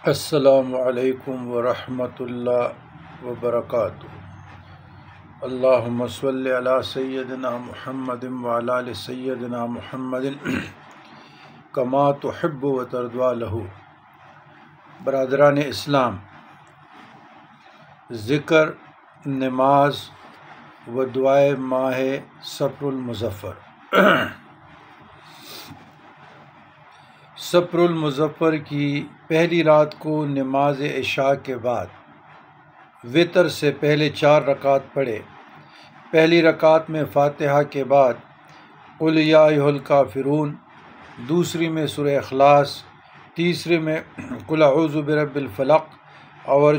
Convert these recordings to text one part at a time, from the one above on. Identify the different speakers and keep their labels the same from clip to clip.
Speaker 1: السلام علیکم ورحمۃ اللہ وبرکاتہ۔ اللہم صلی علی سیدنا محمد وعلی آل سیدنا محمد کما تحب و ترضی لہ۔ برادران اسلام، ذکر، نماز و دعائے ماہ صفر المظفر۔ صفر المظفر کی پہلی رات کو نماز عشاء کے بعد وتر سے پہلے 4 رکعت پڑھے۔ پہلی رکعت میں فاتحہ کے بعد قل یا ایھا الکافرون، دوسری میں سورہ اخلاص، تیسری میں قل اعوذ برب الفلق اور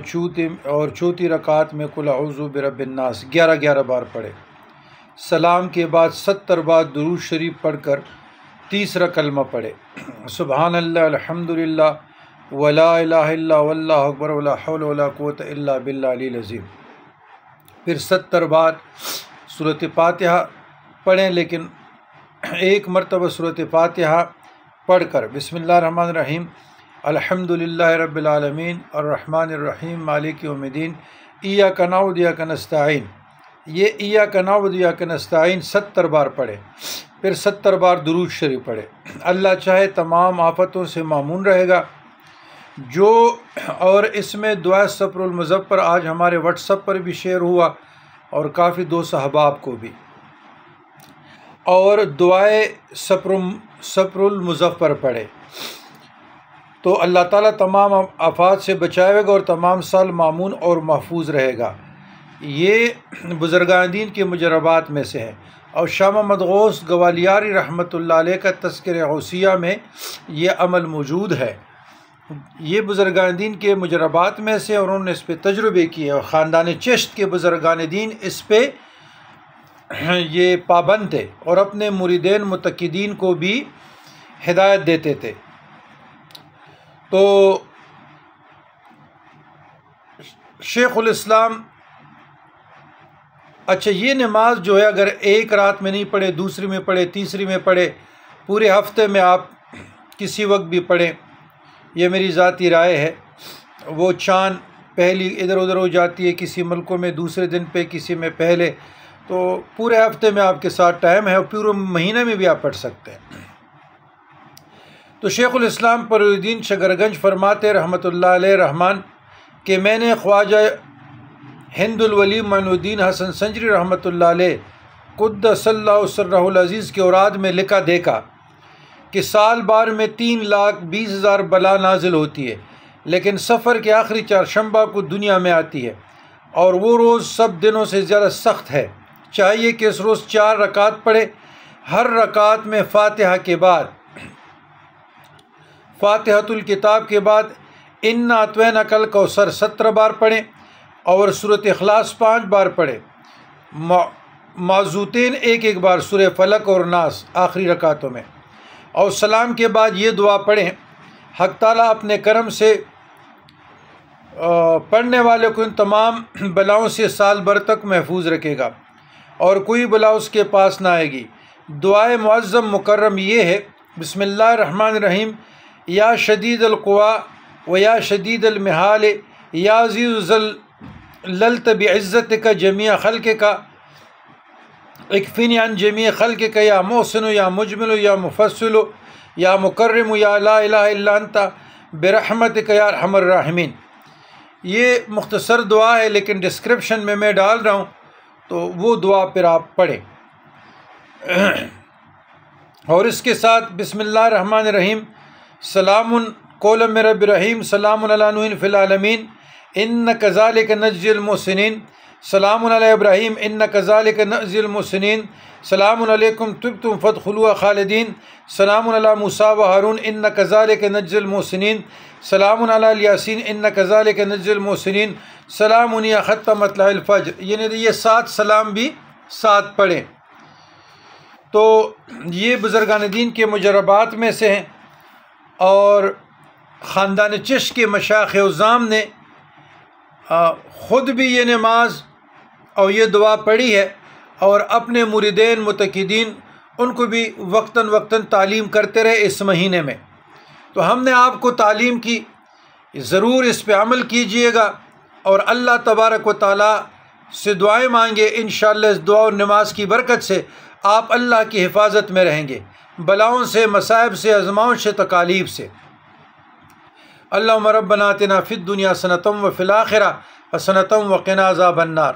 Speaker 1: چوتھی رکعت میں قل اعوذ برب الناس 11 بار پڑھے۔ سلام کے بعد 70 بار درود شریف پڑھ کر تیسرا کلمہ پڑھے، سبحان اللہ الحمدللہ ولا الہ الا واللہ اکبر ولا حول ولا قوۃ الا باللہ العلی العظیم۔ پھر 70 بار سورۃ فاتحہ پڑھیں، لیکن ایک مرتبہ سورۃ فاتحہ پڑھ کر بسم اللہ الرحمن الرحیم الحمدللہ رب العالمین الرحمن الرحیم مالک یوم الدین ایاک نعبد و ایاک نستعین، یہ ایاک نعبد و ایاک نستعین 70 بار پڑھے۔ پھر 70 بار درود شریف پڑھے۔ اللہ چاہے تمام آفتوں سے معمون رہے گا۔ اور اس میں دعا صفر المظفر آج ہمارے واٹس ایپ پر بھی شیئر ہوا اور کافی دوست احباب کو بھی، اور دعائے صفر المظفر پڑھے تو اللہ تعالیٰ تمام آفات سے بچائے گا اور تمام سال معمون اور محفوظ رہے گا۔ یہ بزرگان دین کے مجربات میں سے ہے، اور شاہ محمد غوث گوالیاری رحمۃ اللہ علیہ کا تذکرہ غوثیہ میں یہ عمل موجود ہے۔ یہ بزرگان دین کے مجربات میں سے، اور انہوں نے اس پہ تجربے کیے، اور خاندان چشت کے بزرگان دین اس پہ یہ پابند تھے اور اپنے مریدین متقدین کو بھی ہدایت دیتے تھے۔ تو شیخ الاسلام، اچھا یہ نماز جو ہے اگر ایک رات میں نہیں پڑھے، دوسری میں پڑھے، تیسری میں پڑھے، پورے ہفتے میں آپ کسی وقت بھی پڑھیں، یہ میری ذاتی رائے ہے۔ وہ چاند پہلی ادھر ادھر ہو جاتی ہے، کسی ملکوں میں دوسرے دن پہ، کسی میں پہلے، تو پورے ہفتے میں آپ کے ساتھ ٹائم ہے، اور پورے مہینے میں بھی آپ پڑھ سکتے ہیں۔ تو شیخ الاسلام پرالدین شکرگنج فرماتے رحمۃ اللہ علیہ رحمان کہ میں نے خواجہ ہند الولی معین الدین حسن سنجری رحمۃ اللہ علیہ قدس اللہ سرہ العزیز کے اوراد میں لکھا دیکھا کہ سال بھر میں 3,20,000 بلا نازل ہوتی ہے، لیکن سفر کے آخری چہارشنبہ کو دنیا میں آتی ہے، اور وہ روز سب دنوں سے زیادہ سخت ہے۔ چاہیے کہ اس روز 4 رکعت پڑھے، ہر رکعت میں فاتحہ کے بعد، فاتحۃ الکتاب کے بعد انا اعطیناک الکوثر 17 بار پڑھیں، اور سورۃ اخلاص 5 بار پڑھے، معزوتین 1 بار، سورہ فلق اور ناس آخری رکعتوں میں، اور سلام کے بعد یہ دعا پڑھیں، حق تعالیٰ اپنے کرم سے پڑھنے والے کو ان تمام بلاؤں سے سال بھر تک محفوظ رکھے گا، اور کوئی بلا اس کے پاس نہ آئے گی۔ دعائے معظم مکرم یہ ہے، بسم اللہ الرحمن الرحیم یا شدید القوا و یا شدید المحال یا عزیز للت بعزتک جمیع خلقک اکفنی عن جمیع خلقک یا محسن یا مجمل یا مفصل یا مکرم یا لا الہ الا انت برحمتک یا ارحم الراحمین۔ یہ مختصر دعا ہے، لیکن ڈسکرپشن میں ڈال رہا ہوں، تو وہ دعا پھر آپ پڑھیں۔ اور اس کے ساتھ بسم اللہ الرحمن الرحیم سلام قولا من رب رحیم سلام علی نوح فی العالمین ان کذالک نجزی المحسنین سلام علی ابراہیم ان کذالک نجزی المحسنین سلام علیکم طبتم فادخلوها خالدین سلام علی موسیٰ و ہارون ان کذالک نجزی المحسنین سلام علی الیاسین ان کذالک نجزی المحسنین سلام ختم مطلع الفجر، یعنی یہ 7 سلام بھی 7 پڑھیں۔ تو یہ بزرگان دین کے مجربات میں سے ہیں، اور خاندان چشت کے مشائخ عظام نے خود بھی یہ نماز اور یہ دعا پڑھی ہے، اور اپنے مریدین متقدین ان کو بھی وقتاً تعلیم کرتے رہے اس مہینے میں۔ تو ہم نے آپ کو تعلیم کی ضرور اس پہ عمل کیجئے گا اور اللہ تبارک و تعالیٰ سے دعائیں مانگے۔ انشاءاللہ اس دعا اور نماز کی برکت سے آپ اللہ کی حفاظت میں رہیں گے، بلاؤں سے، مصائب سے، آزمائش سے، تکالیف سے۔ اللہم ربنا آتنا فی الدنیا حسنۃ وفی الآخرہ حسنۃ وقنا عذاب النار۔